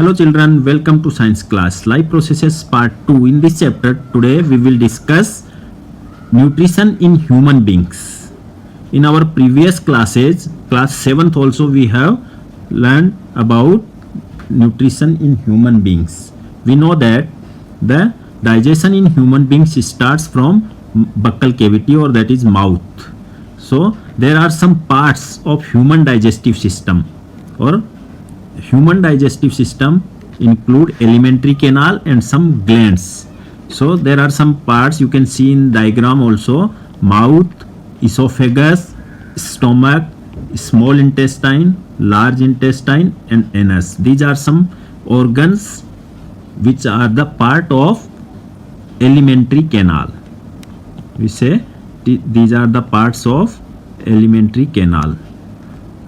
Hello children, welcome to science class. Life processes part 2. In this chapter today we will discuss nutrition in human beings. In our previous classes, class 7th also we have learned about nutrition in human beings. We know that the digestion in human beings starts from buccal cavity, or that is mouth. So there are some parts of human digestive system, or human digestive system include alimentary canal and some glands. So there are some parts you can see in diagram also: mouth, esophagus, stomach, small intestine, large intestine and anus. These are some organs which are the part of alimentary canal. We say these are the parts of alimentary canal.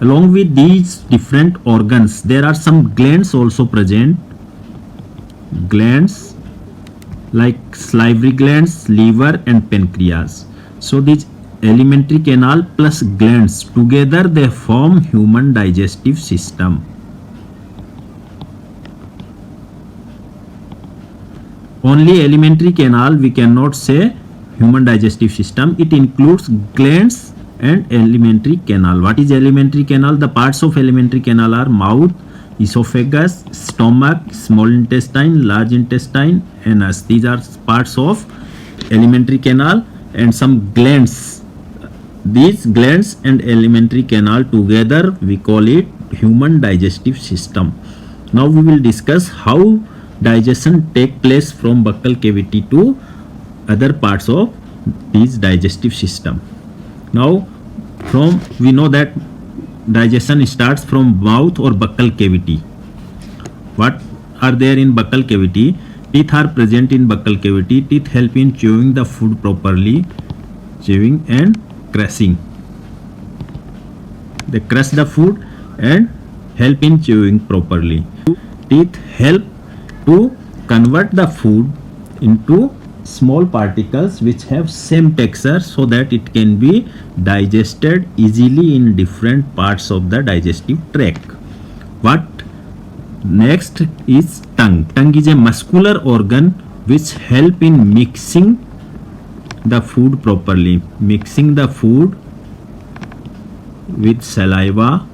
Along with these different organs, there are some glands also present. Glands like salivary glands, liver and pancreas. So these alimentary canal plus glands together they form human digestive system. Only alimentary canal we cannot say human digestive system. It includes glands and alimentary canal. What is alimentary canal? The parts of alimentary canal are mouth, esophagus, stomach, small intestine, large intestine, anus. These are parts of alimentary canal and some glands. These glands and alimentary canal together we call it human digestive system. Now we will discuss how digestion take place from buccal cavity to other parts of this digestive system. Now we know that digestion starts from mouth or buccal cavity. What are there in buccal cavity? Teeth are present in buccal cavity. Teeth help in chewing the food properly, chewing and crushing. They crush the food and help in chewing properly. Teeth help to convert the food into small particles which have same texture so that it can be digested easily in different parts of the digestive tract. What next is tongue. Tongue is a muscular organ which help in mixing the food properly, mixing the food with saliva.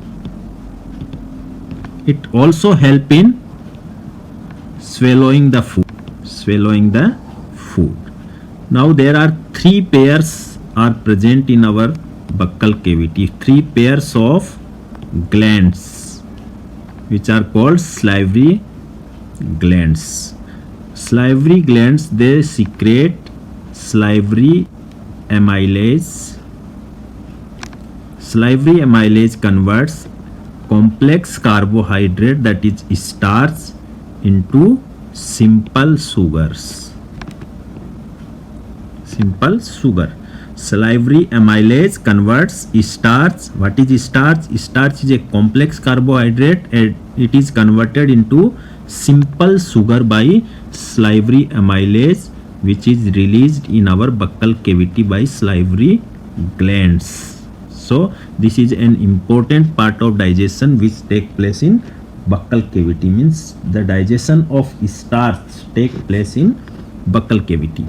It also help in swallowing the food. Now there are three pairs are present in our buccal cavity. Three pairs of glands which are called salivary glands. Salivary glands, they secrete salivary amylase. Salivary amylase converts complex carbohydrate, that is starch, into simple sugars. Simple sugar. Salivary amylase converts starch. What is starch? Starch is a complex carbohydrate and it is converted into simple sugar by salivary amylase, which is released in our buccal cavity by salivary glands. So this is an important part of digestion which take place in buccal cavity. Means the digestion of starch take place in buccal cavity.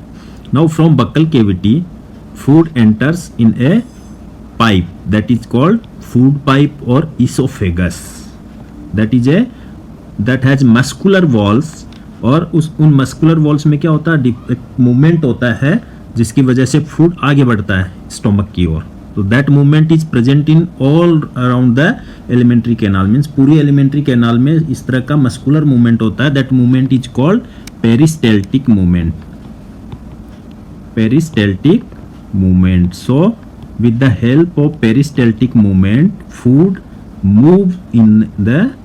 Now from buccal cavity, food enters in a pipe that is called food pipe or esophagus. That has muscular walls, और उन muscular walls में क्या होता है, एक movement होता है जिसकी वजह से food आगे बढ़ता है stomach की ओर. तो that movement is present in all around the alimentary canal. Means पूरी alimentary canal में इस तरह का muscular movement होता है. That movement is called peristaltic movement. Peristaltic movement. So with the help of peristaltic movement, food moves in the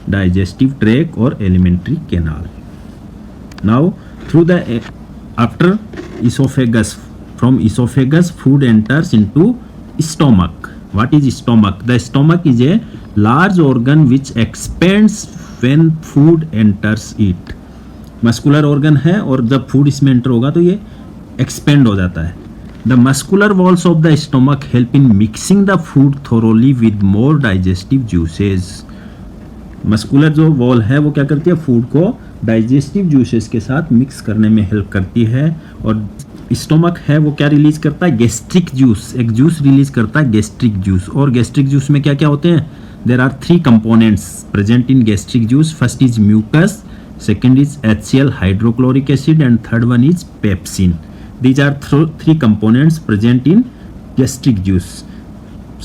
digestive tract or alimentary canal. Now through the after esophagus, from esophagus food enters into stomach. What is stomach? The stomach is a large organ which expands when food enters it. Muscular organ है और जब food इसमें enter होगा तो ये expand हो जाता है. The muscular walls of the stomach help in mixing the food thoroughly with more digestive juices. Muscular जो वॉल है वो क्या करती है, फूड को डाइजेस्टिव जूसेस के साथ मिक्स करने में हेल्प करती है। और स्टोमक है वो क्या रिलीज करता है, गैस्ट्रिक जूस, एक जूस रिलीज करता है गैस्ट्रिक जूस। और गैस्ट्रिक जूस में क्या क्या होते हैं, there are 3 components present in gastric juice. First is mucus, second is HCl hydrochloric acid and third one is pepsin. These are 3 components present in gastric juice.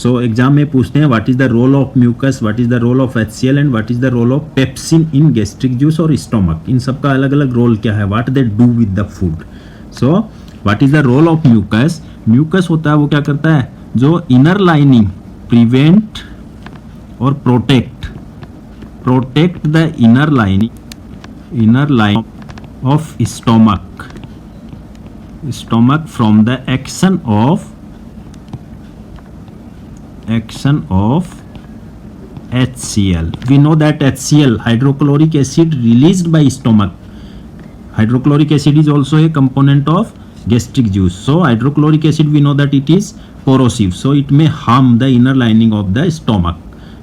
So exam में पूछते हैं what is the role of mucus, what is the role of HCl and what is the role of pepsin in gastric juice और stomach. इन सब का अलग अलग role क्या है, what they do with the food. So what is the role of mucus? Mucus होता है वो क्या करता है, जो inner lining prevent और protect the inner line of stomach from the action of HCl. We know that HCl, hydrochloric acid, released by stomach. Hydrochloric acid is also a component of gastric juice. So hydrochloric acid, we know that it is corrosive, so it may harm the inner lining of the stomach.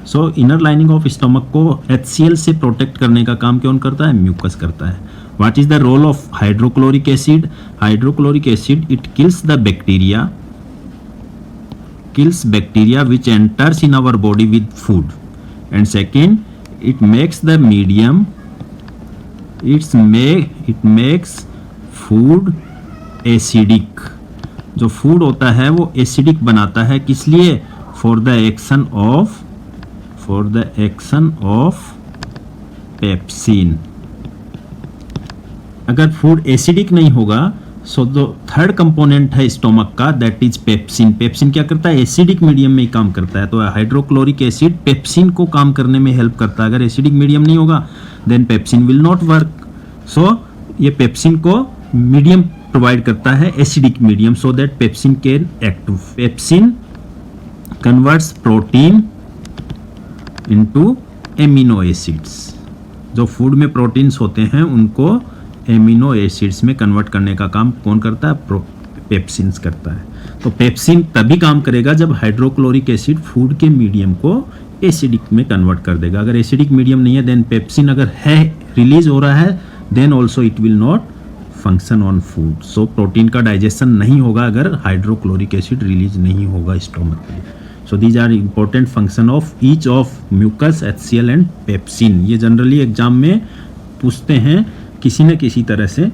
So inner lining of stomach को HCl से protect करने का काम कौन करता है, mucus करता है। What is the role of hydrochloric acid? Hydrochloric acid it kills bacteria which enters in our body with food. And second, it makes the medium, it makes food acidic. जो food होता है वो acidic बनाता है, किस लिए, for the action of pepsin. अगर food acidic नहीं होगा, सो जो थर्ड कंपोनेंट है स्टोमक का, दैट इज पेप्सिन। पेप्सिन क्या करता है, एसिडिक मीडियम में ही काम करता है। तो हाइड्रोक्लोरिक एसिड पेप्सिन को काम करने में हेल्प करता है। अगर एसिडिक मीडियम नहीं होगा then pepsin will not work. So ये पेप्सिन को मीडियम प्रोवाइड करता है, acidic medium, so that pepsin can act. Pepsin converts protein into amino acids. जो फूड में प्रोटीन्स होते हैं उनको एमिनो एसिड्स में कन्वर्ट करने का काम कौन करता है, पेप्सिन करता है। तो पेप्सिन तभी काम करेगा जब हाइड्रोक्लोरिक एसिड फूड के मीडियम को एसिडिक में कन्वर्ट कर देगा। अगर एसिडिक मीडियम नहीं है देन पेप्सिन अगर है रिलीज हो रहा है then also it will not function on food. So protein का डाइजेशन नहीं होगा अगर हाइड्रोक्लोरिक एसिड रिलीज नहीं होगा स्टोमक में। So these are important function of each of mucus, HCl and pepsin. ये जनरली एग्जाम में पूछते हैं किसी न किसी तरह से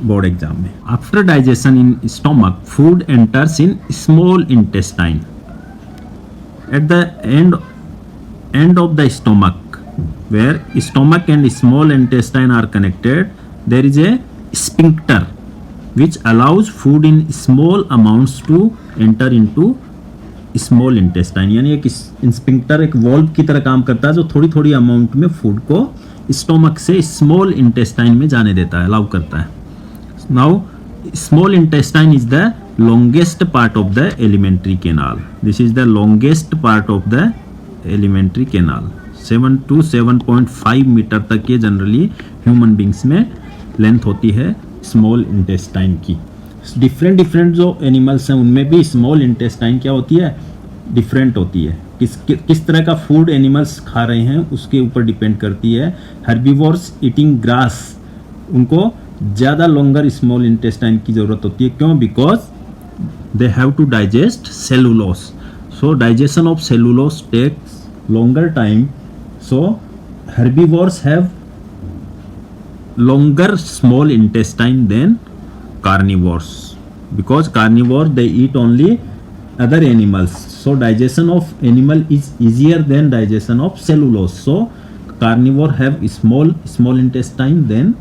बोर्ड एग्जाम में। After digestion in stomach, food enters in small intestine. At the end of the stomach, where stomach and small intestine are connected, there is a sphincter which allows food in small amounts to enter into small intestine. यानी एक sphincter एक valve की तरह काम करता है जो थोड़ी थोड़ी अमाउंट में फूड को स्टोमक से स्मॉल इंटेस्टाइन में जाने देता है, अलाउ करता है। Now small intestine is the longest part of the alimentary canal. This is the longest part of the alimentary canal. 7 to 7.5 metre तक ये जनरली ह्यूमन बींग्स में लेंथ होती है स्मॉल इंटेस्टाइन की। डिफरेंट जो एनिमल्स हैं उनमें भी स्मॉल इंटेस्टाइन क्या होती है, डिफरेंट होती है। किस तरह का फूड एनिमल्स खा रहे हैं उसके ऊपर डिपेंड करती है। हर्बीवोर्स ईटिंग ग्रास, उनको ज़्यादा लॉन्गर स्मॉल इंटेस्टाइन की ज़रूरत होती है। क्यों? Because they have to digest cellulose. So digestion of cellulose takes longer time. So herbivores have longer small intestine than carnivores, because carnivore they eat only other animals, so digestion of animal is easier than digestion of cellulose. So carnivore have small intestine than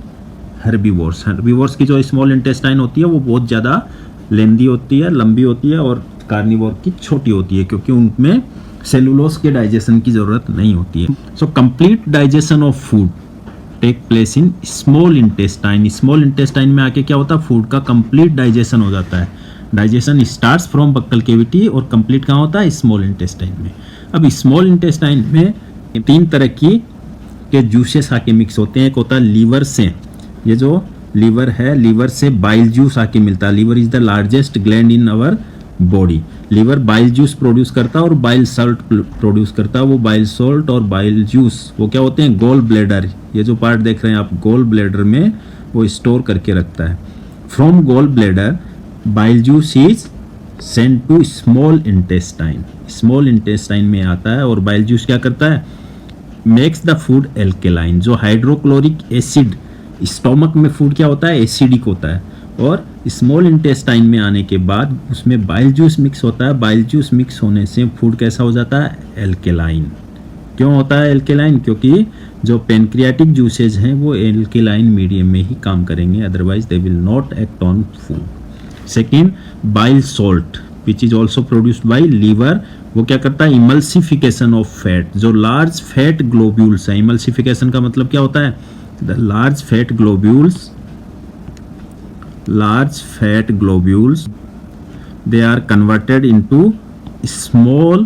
herbivores. Herbivores की जो small intestine होती है वो बहुत ज़्यादा लेंदी होती है, लंबी होती है, और कार्निवोर की छोटी होती है क्योंकि उनमें सेलुलोज के डाइजेशन की ज़रूरत नहीं होती है. So complete digestion of food take place in small intestine. Small intestine में आके क्या होता है, फूड का कंप्लीट डाइजेशन हो जाता है. Digestion starts from buccal cavity और कंप्लीट कहाँ होता है, स्मॉल इंटेस्टाइन में. अब स्मॉल इंटेस्टाइन में तीन तरह के जूसेस आके मिक्स होते हैं. एक होता है लीवर से, ये जो लीवर है, लीवर से बाइल जूस आके मिलता है. Liver is the largest gland in our body. Liver bile juice produce करता है और बाइल सॉल्ट प्रोड्यूस करता है। वो बाइल सॉल्ट और बाइल जूस वो क्या होते हैं, गोल ब्लैडर, ये जो पार्ट देख रहे हैं आप, गोल ब्लैडर में वो स्टोर करके रखता है। From gallbladder bile juice is send to small intestine, small intestine में आता है और बाइल जूस क्या करता है, मेक्स द फूड एल्केलाइन। जो हाइड्रोक्लोरिक एसिड स्टोमक में फूड क्या होता है, एसिडिक होता है, और स्मॉल इंटेस्टाइन में आने के बाद उसमें बाइल जूस मिक्स होता है। बाइल जूस मिक्स होने से फूड कैसा हो जाता है, एल्केलाइन। क्यों होता है एल्केलाइन, क्योंकि जो पेनक्रियाटिक जूसेज हैं वो एल्केलाइन मीडियम में ही काम करेंगे, otherwise they will not act on food. Second, bile salt which is also produced by liver, वो क्या करता है, इमल्सिफिकेशन ऑफ फैट। जो लार्ज फैट ग्लोब्यूल्स है, इमल्सिफिकेशन का मतलब क्या होता है, the large fat globules they are converted into small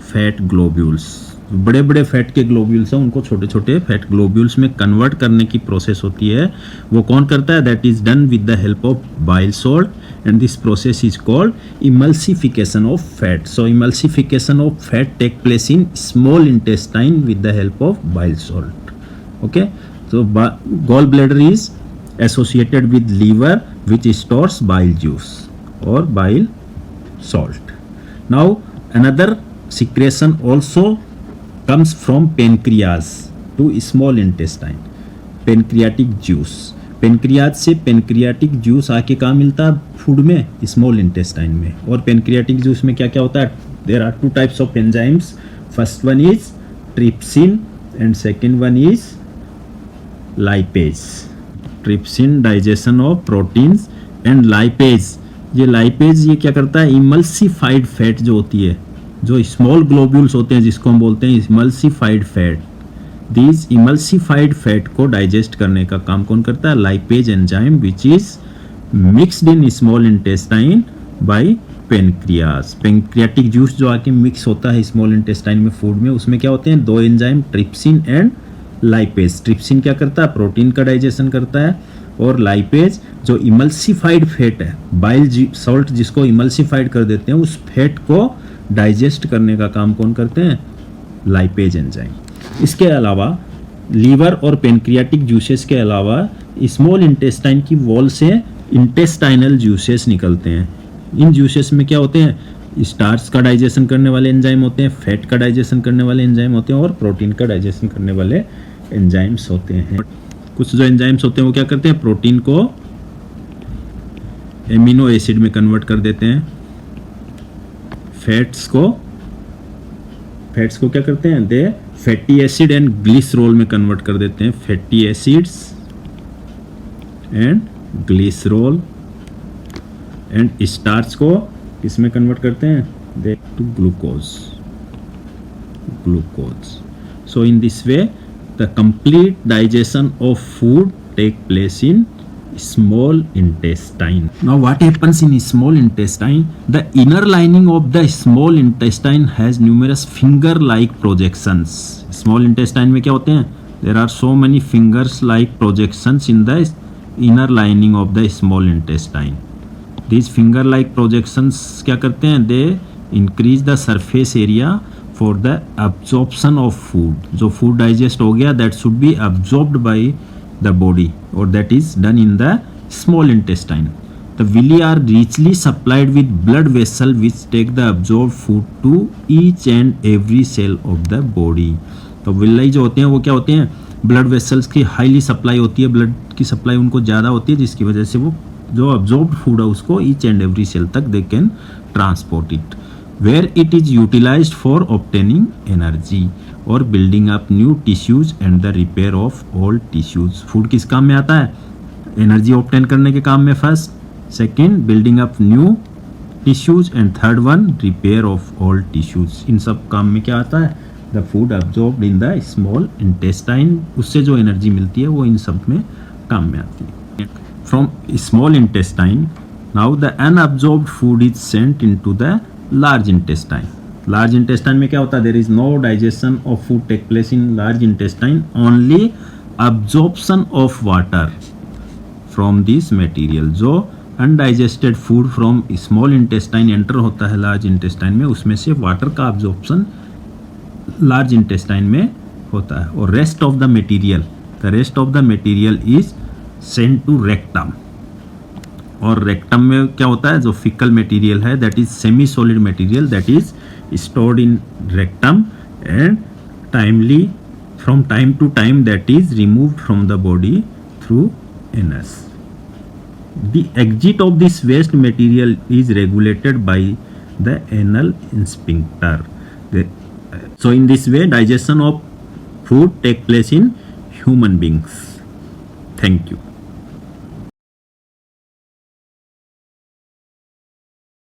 fat globules। बड़े बड़े फैट के ग्लोब्यूल्स हैं उनको छोटे छोटे फैट ग्लोब्यूल्स में कन्वर्ट करने की प्रोसेस होती है। वो कौन करता है, that is done with the help of bile salt and this process is called emulsification of fat. So emulsification of fat take place in small intestine with the help of bile salt. Okay, so gallbladder is associated with liver which stores bile juice or bile salt. Now another secretion also comes from pancreas to small intestine, pancreatic juice। Pancreas से pancreatic juice आके कहाँ मिलता है, food में, small intestine में। और pancreatic juice में क्या क्या होता है, there are two types of enzymes, first one is trypsin and second one is lipase. Trypsin digestion of proteins and lipase, ये लाइपेज ये क्या करता है, इमल्सिफाइड फैट जो होती है, जो स्मॉल ग्लोब्यूल्स होते हैं जिसको हम बोलते हैं emulsified fat, these emulsified fat को डाइजेस्ट करने का काम कौन करता है, lipase enzyme which is mixed in small intestine bye pancreas. Pancreatic juice जो आके मिक्स होता है स्मॉल इंटेस्टाइन में फूड में, उसमें क्या होते हैं, दो enzyme, trypsin and lipase. Trypsin क्या करता है, प्रोटीन का डाइजेशन करता है, और लाइपेज जो इमल्सिफाइड फैट है, बाइल सॉल्ट जिसको इमल्सिफाइड कर देते हैं, उस फैट को डाइजेस्ट करने का काम कौन करते हैं, लाइपेज एंजाइम। इसके अलावा लीवर और पेनक्रियाटिक जूसेस के अलावा स्मॉल इंटेस्टाइन की वॉल से इंटेस्टाइनल जूसेस निकलते हैं। इन जूसेस में क्या होते हैं, स्टार्च का डाइजेशन करने वाले एंजाइम होते हैं, फैट का डाइजेशन करने वाले एंजाइम होते हैं, और प्रोटीन का डाइजेशन करने वाले एंजाइम्स होते हैं। कुछ जो एंजाइम्स होते हैं वो क्या करते हैं, प्रोटीन को एमिनो एसिड में कन्वर्ट कर देते हैं, फैट्स को क्या करते हैं, they fatty acid and glycerol में कन्वर्ट कर देते हैं, fatty acids and glycerol, and starch को किसमें कन्वर्ट करते हैं, they to glucose. So in this way the complete digestion of food take place in small intestine. Now what happens in small intestine, the inner lining of the small intestine has numerous finger like projections। small intestine में क्या होते हैं, there are so many fingers like projections in the inner lining of the small intestine। these finger like projections क्या करते हैं, they increase the surface area for the absorption of food। जो food digest हो गया, that should be absorbed by the body, or that is done in the small intestine। the villi are richly supplied with blood vessel which take the absorbed food to each and every cell of the body। तो villi जो होते हैं वो क्या होते हैं, blood vessels की highly supply होती है, blood की supply उनको ज़्यादा होती है, जिसकी वजह से वो जो absorbed food है उसको each and every cell तक they can transport it, where it is utilized for obtaining energy or building up new tissues and the repair of old tissues। Food किस काम में आता है, एनर्जी ऑब्टेन करने के काम में first, second building up new tissues, and third one repair of old tissues. इन सब काम में क्या आता है, the food absorbed in the small intestine, उससे जो एनर्जी मिलती है वो इन सब में काम में आती है। From small intestine now the unabsorbed food is sent into the large intestine. Large intestine में क्या होता है, there is no digestion of food take place in large intestine, only absorption of water from this material. जो undigested food from small intestine enter होता है large intestine में, उसमें से वाटर का अब्जॉर्प्शन लार्ज इंटेस्टाइन में होता है. और rest of the material is sent to rectum. और रेक्टम में क्या होता है, जो फिकल मटेरियल है that is semi solid material that is stored in rectum and from time to time that is removed from the body through anus. The exit of this waste material is regulated by the anal sphincter. So in this way digestion of food take place in human beings. Thank you.